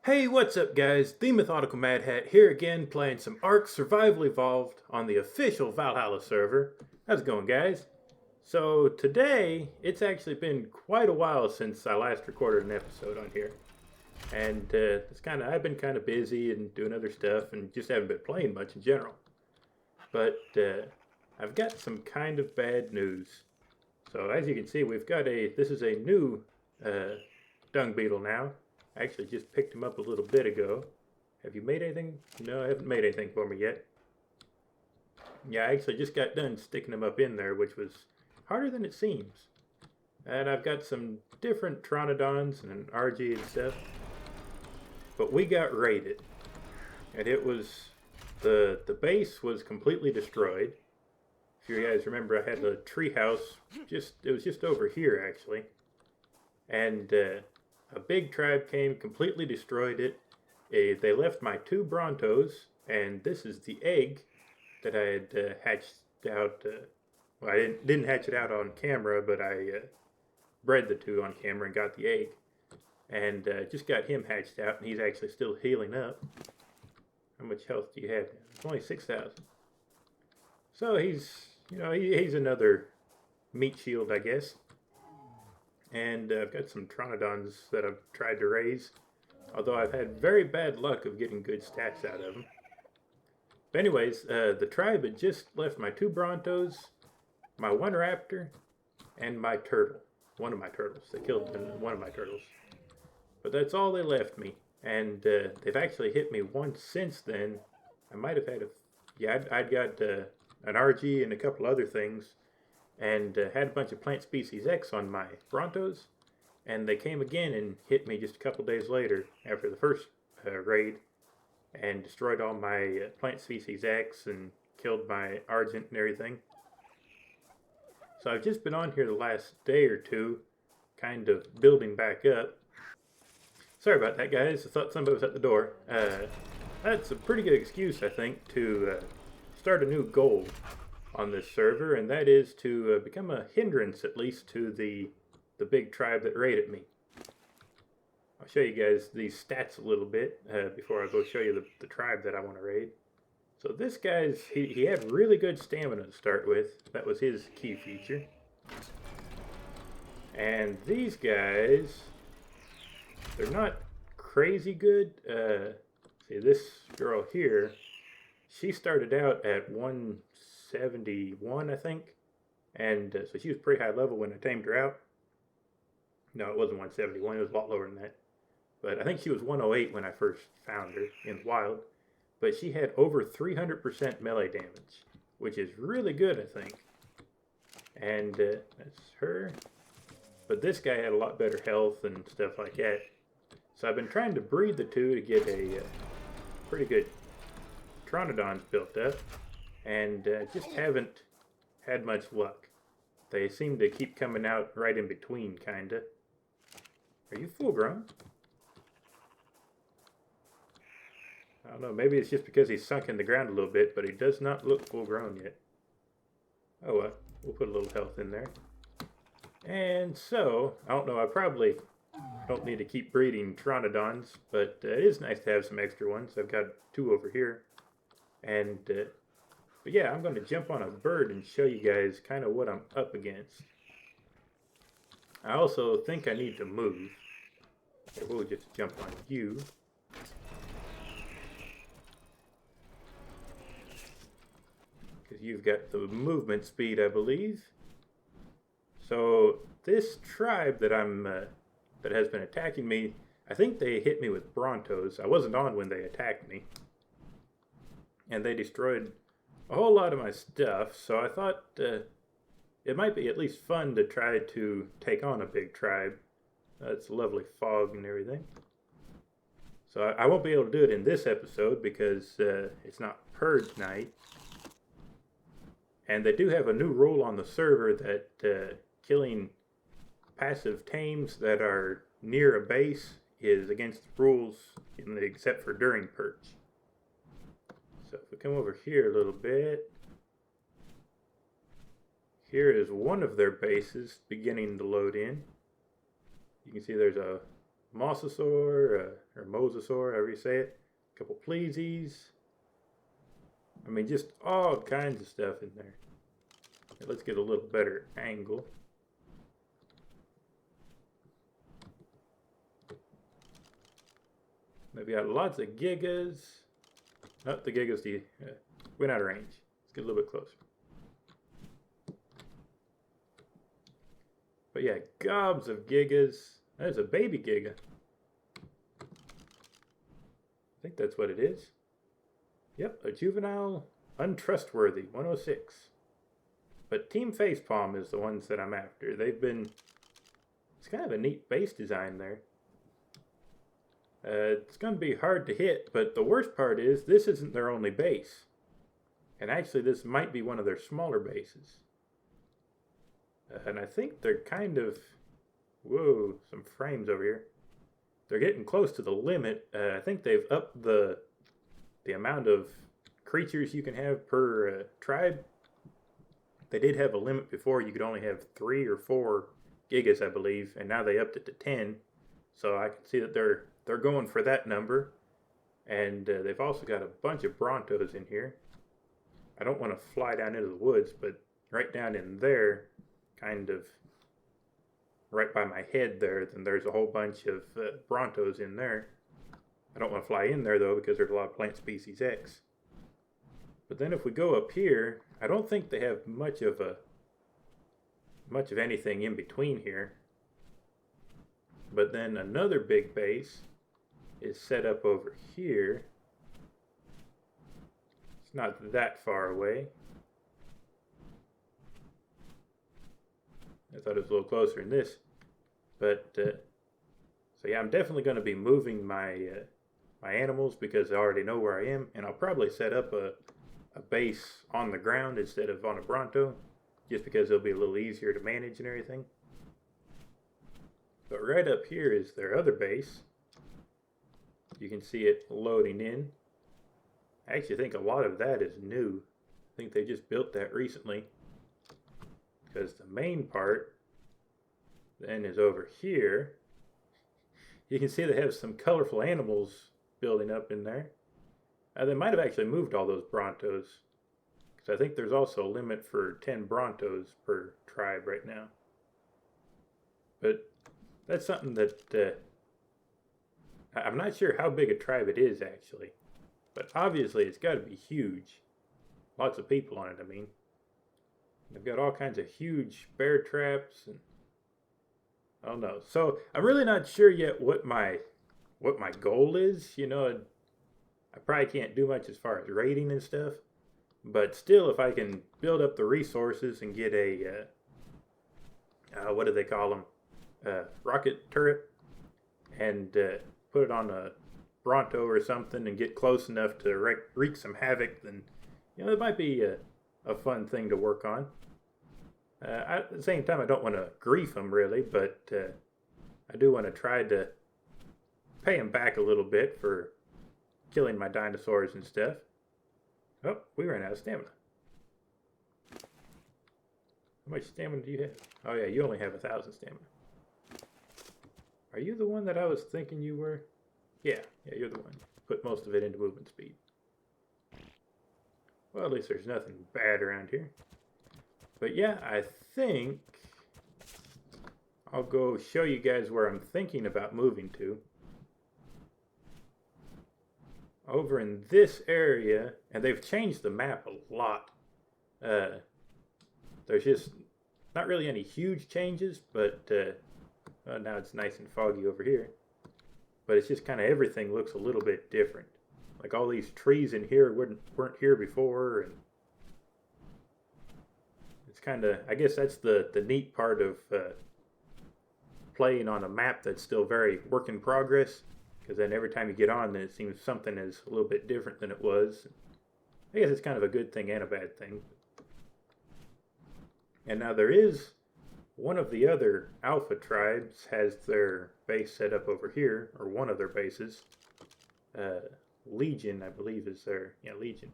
Hey, what's up guys? TheMethodicalMadHatter here again playing some ARK Survival Evolved on the official Valhalla server. How's it going guys? So today, it's actually been quite a while since I last recorded an episode on here. And I've been kind of busy and doing other stuff and just haven't been playing much in general. But I've got some kind of bad news. So as you can see, this is a new dung beetle now. I actually just picked him up a little bit ago. Have you made anything? No, I haven't made anything for me yet. Yeah, I actually just got done sticking him up in there, which was harder than it seems. And I've got some different Pteranodons and an RG and stuff. But we got raided. And it was, the base was completely destroyed. If you guys remember, I had the treehouse, it was just over here actually. And a big tribe came, completely destroyed it. They left my 2 Brontos, and this is the egg that I had hatched out. Well, I didn't hatch it out on camera, but I bred the 2 on camera and got the egg. And just got him hatched out, and he's actually still healing up. How much health do you have? It's only 6,000. So he's another meat shield, I guess. And I've got some Pteranodons that I've tried to raise, although I've had very bad luck of getting good stats out of them. But anyways, the tribe had just left my 2 Brontos, my 1 Raptor, and my turtle. One of my turtles. They killed one of my turtles. But that's all they left me. And they've actually hit me once since then. I might have had I'd got an RG and a couple other things. And had a bunch of plant species X on my Brontos, and they came again and hit me just a couple days later after the first raid, and destroyed all my plant species X and killed my Argent and everything. So I've just been on here the last day or two, kind of building back up. Sorry about that, guys. I thought somebody was at the door. That's a pretty good excuse, I think, to start a new goal on this server, and that is to become a hindrance, at least, to the big tribe that raided me. I'll show you guys these stats a little bit before I go show you the tribe that I want to raid. So this guy's, he had really good stamina to start with. That was his key feature. And these guys, they're not crazy good. See, this girl here, she started out at 171, I think, and so she was pretty high level when I tamed her out. No, it wasn't 171, it was a lot lower than that. But I think she was 108 when I first found her in the wild. But she had over 300% melee damage, which is really good, I think. And that's her. But this guy had a lot better health and stuff like that. So I've been trying to breed the 2 to get a pretty good Pteranodons built up, and just haven't had much luck. They seem to keep coming out right in between, kinda. Are you full grown? I don't know, maybe it's just because he's sunk in the ground a little bit, but he does not look full grown yet. Oh well, we'll put a little health in there. And so, I don't know, I probably don't need to keep breeding Pteranodons, but it is nice to have some extra ones. I've got 2 over here. And, but yeah, I'm going to jump on a bird and show you guys kind of what I'm up against. I also think I need to move. Okay, we'll just jump on you. Because you've got the movement speed, I believe. So, this tribe that that has been attacking me, I think they hit me with Brontos. I wasn't on when they attacked me. And they destroyed a whole lot of my stuff, so I thought it might be at least fun to try to take on a big tribe. It's lovely fog and everything. So I won't be able to do it in this episode because it's not purge night. And they do have a new rule on the server that killing passive tames that are near a base is against the rules, except for during purge. So if we come over here a little bit, here is one of their bases beginning to load in. You can see there's a mosasaur, or mosasaur, however you say it. A couple pleasies. I mean, just all kinds of stuff in there. Let's get a little better angle. They've got lots of gigas. Oh, the gigas went out of range. Let's get a little bit closer. But yeah, gobs of gigas. There's a baby giga. I think that's what it is. Yep, a juvenile untrustworthy 106. But Team Facepalm is the ones that I'm after. It's kind of a neat base design there. It's going to be hard to hit, but the worst part is this isn't their only base. And actually this might be one of their smaller bases. And I think they're kind of... Whoa, some frames over here. They're getting close to the limit. I think they've upped the amount of creatures you can have per tribe. They did have a limit before. You could only have 3 or 4 gigas, I believe, and now they upped it to 10. So I can see that they're going for that number. And they've also got a bunch of Brontos in here. I don't want to fly down into the woods, but right down in there, kind of right by my head there, then there's a whole bunch of Brontos in there. I don't want to fly in there though because there's a lot of plant species X. But then if we go up here, I don't think they have much of anything in between here. But then another big base is set up over here. It's not that far away. I thought it was a little closer in this. But, so yeah, I'm definitely going to be moving my animals because I already know where I am. And I'll probably set up a base on the ground instead of on a Bronto, just because it'll be a little easier to manage and everything. But right up here is their other base. You can see it loading in. I actually think a lot of that is new. I think they just built that recently. Because the main part then is over here. You can see they have some colorful animals building up in there. They might have actually moved all those Brontos. Because I think there's also a limit for 10 Brontos per tribe right now. But that's something that I'm not sure how big a tribe it is actually. But obviously it's got to be huge. Lots of people on it, I mean. They've got all kinds of huge bear traps and I don't know. So I'm really not sure yet what my goal is. You know, I probably can't do much as far as raiding and stuff. But still, if I can build up the resources and get a what do they call them? Rocket turret, and put it on a Bronto or something and get close enough to wreak some havoc, then it might be a fun thing to work on. At the same time, I don't want to grief them really, but I do want to try to pay them back a little bit for killing my dinosaurs and stuff. Oh, we ran out of stamina. How much stamina do you have? Oh yeah, you only have 1,000 stamina. Are you the one that I was thinking you were? Yeah, you're the one. Put most of it into movement speed. Well, at least there's nothing bad around here. But yeah, I think I'll go show you guys where I'm thinking about moving to. Over in this area, and they've changed the map a lot. There's just not really any huge changes, but now it's nice and foggy over here. But it's just kind of everything looks a little bit different. Like all these trees in here weren't here before, and it's kind of, I guess that's the neat part of playing on a map that's still very work in progress. Because then every time you get on, then it seems something is a little bit different than it was. I guess it's kind of a good thing and a bad thing. And now there is one of the other alpha tribes has their base set up over here, or one of their bases. Legion, I believe, is their, Legion.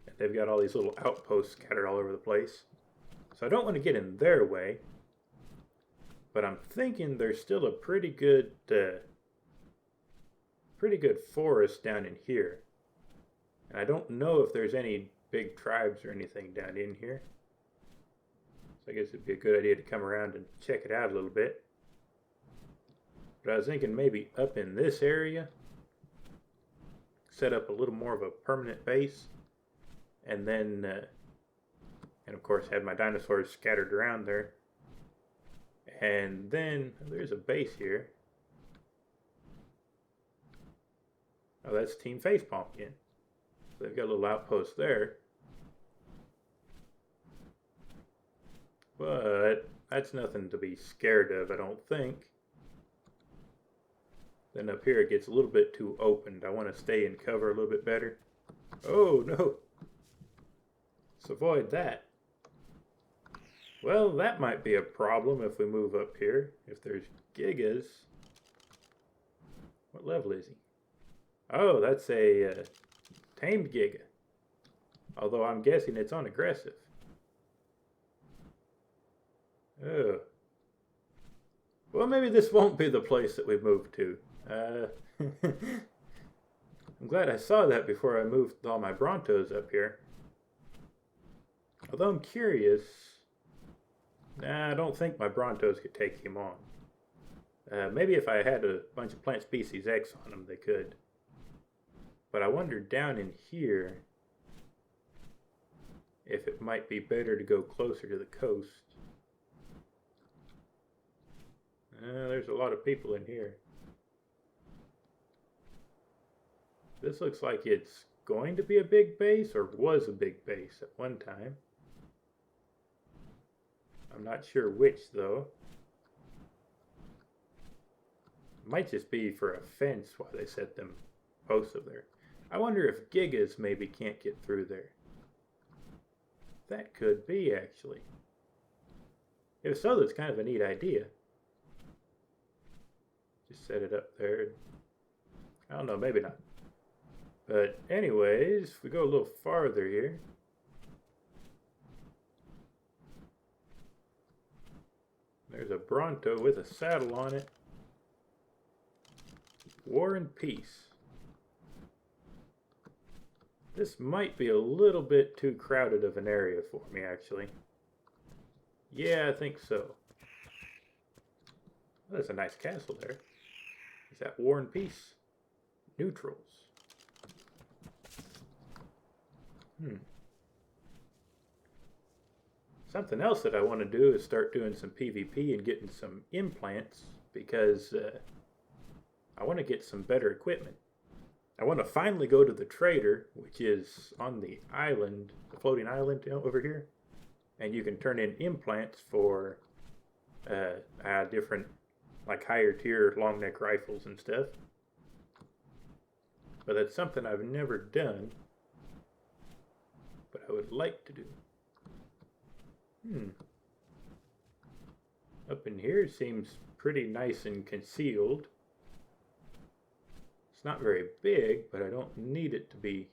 And they've got all these little outposts scattered all over the place. So I don't want to get in their way. But I'm thinking there's still a pretty good forest down in here. And I don't know if there's any big tribes or anything down in here. So I guess it'd be a good idea to come around and check it out a little bit. But I was thinking maybe up in this area, set up a little more of a permanent base, and then, and of course have my dinosaurs scattered around there. And then there's a base here. Oh, that's Team Facepalm again. So they've got a little outpost there. But that's nothing to be scared of, I don't think. Then up here it gets a little bit too opened. I want to stay in cover a little bit better. Oh, no. Let's avoid that. Well, that might be a problem if we move up here. If there's Gigas. What level is he? Oh, that's a tamed Giga. Although I'm guessing it's on aggressive. Oh. Well, maybe this won't be the place that we move to. I'm glad I saw that before I moved all my Brontos up here. Although I'm curious. Nah, I don't think my Brontos could take him on. Maybe if I had a bunch of Plant Species X on them, they could. But I wonder down in here if it might be better to go closer to the coast. There's a lot of people in here. This looks like it's going to be a big base, or was a big base at one time. I'm not sure which, though. It might just be for a fence while they set them posts up there. I wonder if Gigas maybe can't get through there. That could be, actually. If so, that's kind of a neat idea. Just set it up there. I don't know, maybe not. But anyways, if we go a little farther here. There's a Bronto with a saddle on it. War and Peace. This might be a little bit too crowded of an area for me, actually. Yeah, I think so. Well, that's a nice castle there. Is that War and Peace? Neutrals. Something else that I want to do is start doing some PvP and getting some implants, because I want to get some better equipment. I want to finally go to the trader, which is on the island, the floating island over here, and you can turn in implants for different, like higher tier long neck rifles and stuff. But that's something I've never done, but I would like to do. Up in here seems pretty nice and concealed. It's not very big, but I don't need it to be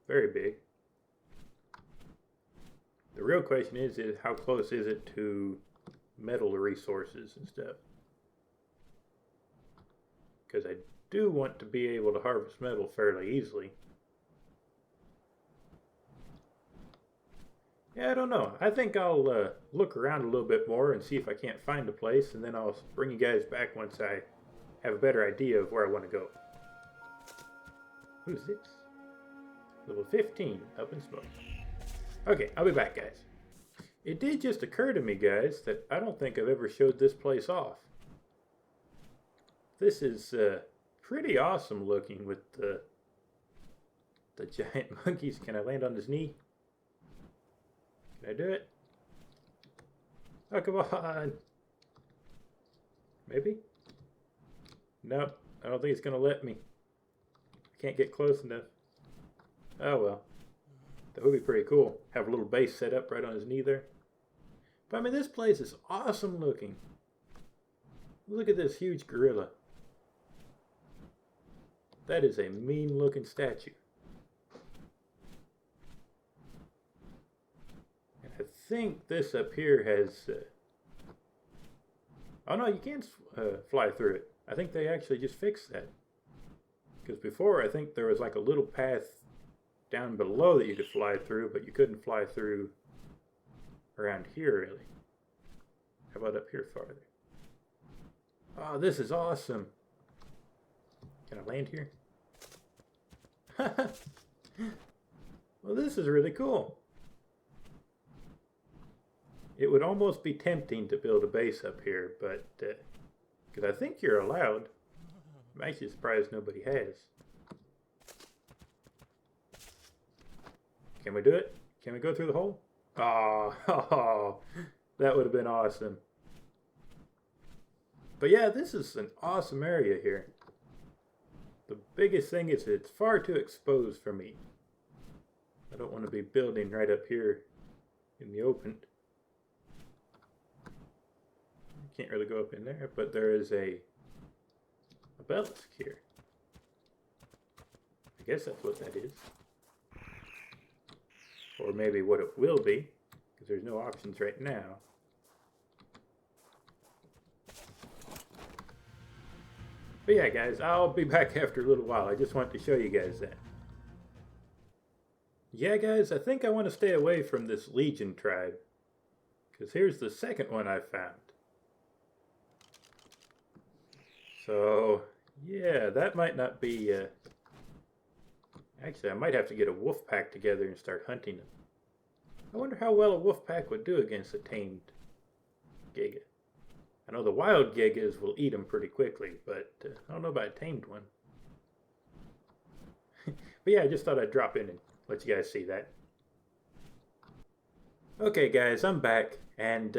very big. The real question is how close is it to metal resources and stuff? Because I do want to be able to harvest metal fairly easily. Yeah, I don't know. I think I'll look around a little bit more and see if I can't find a place, and then I'll bring you guys back once I have a better idea of where I want to go. Who's this? Level 15, up in smoke. Okay, I'll be back, guys. It did just occur to me, guys, that I don't think I've ever showed this place off. This is pretty awesome looking with the giant monkeys. Can I land on his knee? Can I do it? Oh, come on. Maybe? Nope. I don't think it's going to let me. I can't get close enough. Oh, well. That would be pretty cool. Have a little base set up right on his knee there. But, I mean, this place is awesome looking. Look at this huge gorilla. That is a mean looking statue. I think this up here has Oh no, you can't fly through it. I think they actually just fixed that. Because before, I think there was like a little path down below that you could fly through, but you couldn't fly through around here, really. How about up here farther? Oh, this is awesome. Can I land here? Well, this is really cool. It would almost be tempting to build a base up here, but because I think you're allowed. I'm actually surprised nobody has. Can we do it? Can we go through the hole? Oh, that would have been awesome. But yeah, this is an awesome area here. The biggest thing is it's far too exposed for me. I don't want to be building right up here in the open. Can't really go up in there, but there is a obelisk here. I guess that's what that is. Or maybe what it will be, because there's no options right now. But yeah, guys, I'll be back after a little while. I just wanted to show you guys that. Yeah, guys, I think I want to stay away from this Legion tribe, because here's the second one I found. So, yeah, that might not be... Actually, I might have to get a wolf pack together and start hunting them. I wonder how well a wolf pack would do against a tamed giga. I know the wild gigas will eat them pretty quickly, but I don't know about a tamed one. But yeah, I just thought I'd drop in and let you guys see that. Okay, guys, I'm back, and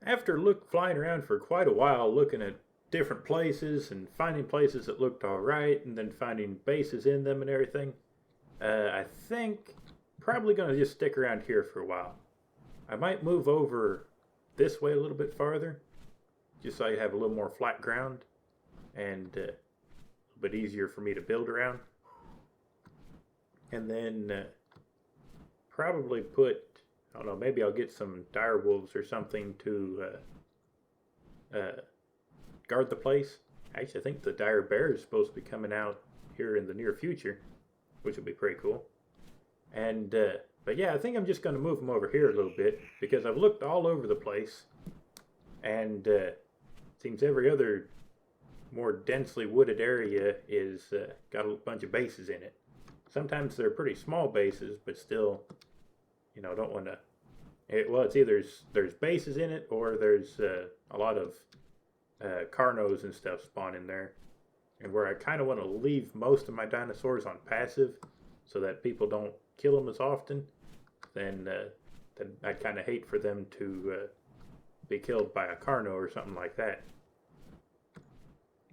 after flying around for quite a while looking at different places and finding places that looked alright and then finding bases in them and everything, I think probably going to just stick around here for a while. I might move over this way a little bit farther just so I have a little more flat ground and a little bit easier for me to build around, and then probably put, I don't know, maybe I'll get some dire wolves or something to guard the place. Actually, I think the dire bear is supposed to be coming out here in the near future, which would be pretty cool. And but yeah, I think I'm just going to move them over here a little bit because I've looked all over the place, and it seems every other more densely wooded area is got a bunch of bases in it. Sometimes they're pretty small bases, but still, you know, don't want to. Well, it's either there's bases in it or there's a lot of carnos and stuff spawn in there, and where I kind of want to leave most of my dinosaurs on passive so that people don't kill them as often, then I'd kind of hate for them to be killed by a carno or something like that.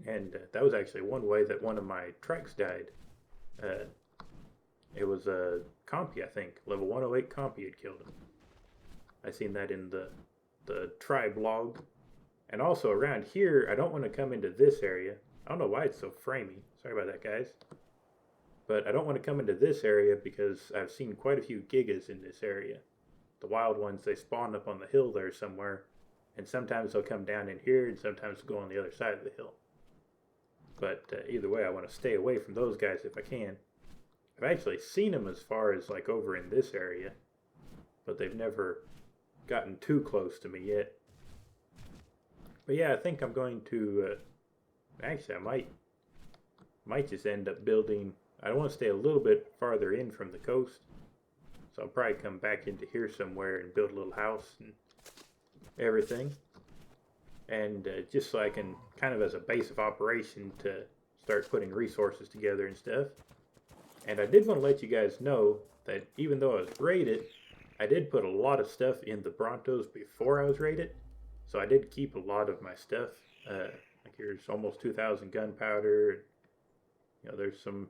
And that was actually one way that one of my treks died. It was a compy, I think, level 108 compy had killed him. I seen that in the tribe log. And also around here, I don't want to come into this area. I don't know why it's so framey. Sorry about that, guys. But I don't want to come into this area because I've seen quite a few gigas in this area. The wild ones, they spawn up on the hill there somewhere. And sometimes they'll come down in here and sometimes go on the other side of the hill. But either way, I want to stay away from those guys if I can. I've actually seen them as far as like over in this area, but they've never gotten too close to me yet. But yeah, I think I'm going to, actually I might just end up building, I want to stay a little bit farther in from the coast. So I'll probably come back into here somewhere and build a little house and everything. And just so I can, kind of as a base of operation to start putting resources together and stuff. And I did want to let you guys know that even though I was rated, I did put a lot of stuff in the Brontos before I was rated. So I did keep a lot of my stuff. Like here's almost 2,000 gunpowder. You know, there's some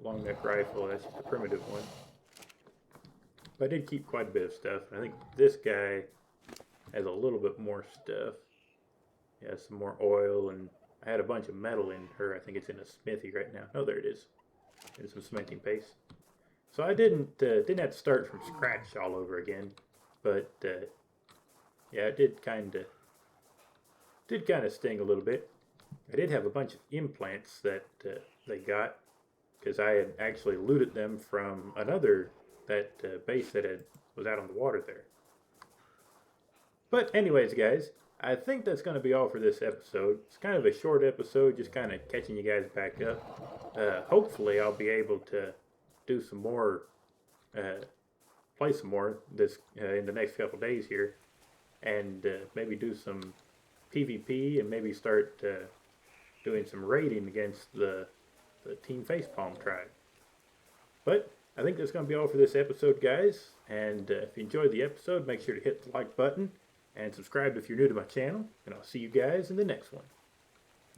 long neck rifle. That's just a primitive one. But I did keep quite a bit of stuff. I think this guy has a little bit more stuff. Yeah, some more oil, and I had a bunch of metal in her. I think it's in a smithy right now. Oh, there it is. There's some cementing paste. So I didn't have to start from scratch all over again, but yeah, I did kind of did kind of sting a little bit. I did have a bunch of implants that they got because I had actually looted them from another base that was out on the water there. But anyways, guys, I think that's going to be all for this episode. It's kind of a short episode, just kind of catching you guys back up. Hopefully, I'll be able to do some more, play some more this in the next couple days here, and maybe do some PvP and maybe start doing some raiding against the Team Facepalm tribe. But I think that's going to be all for this episode, guys. And if you enjoyed the episode, make sure to hit the like button and subscribe if you're new to my channel. And I'll see you guys in the next one.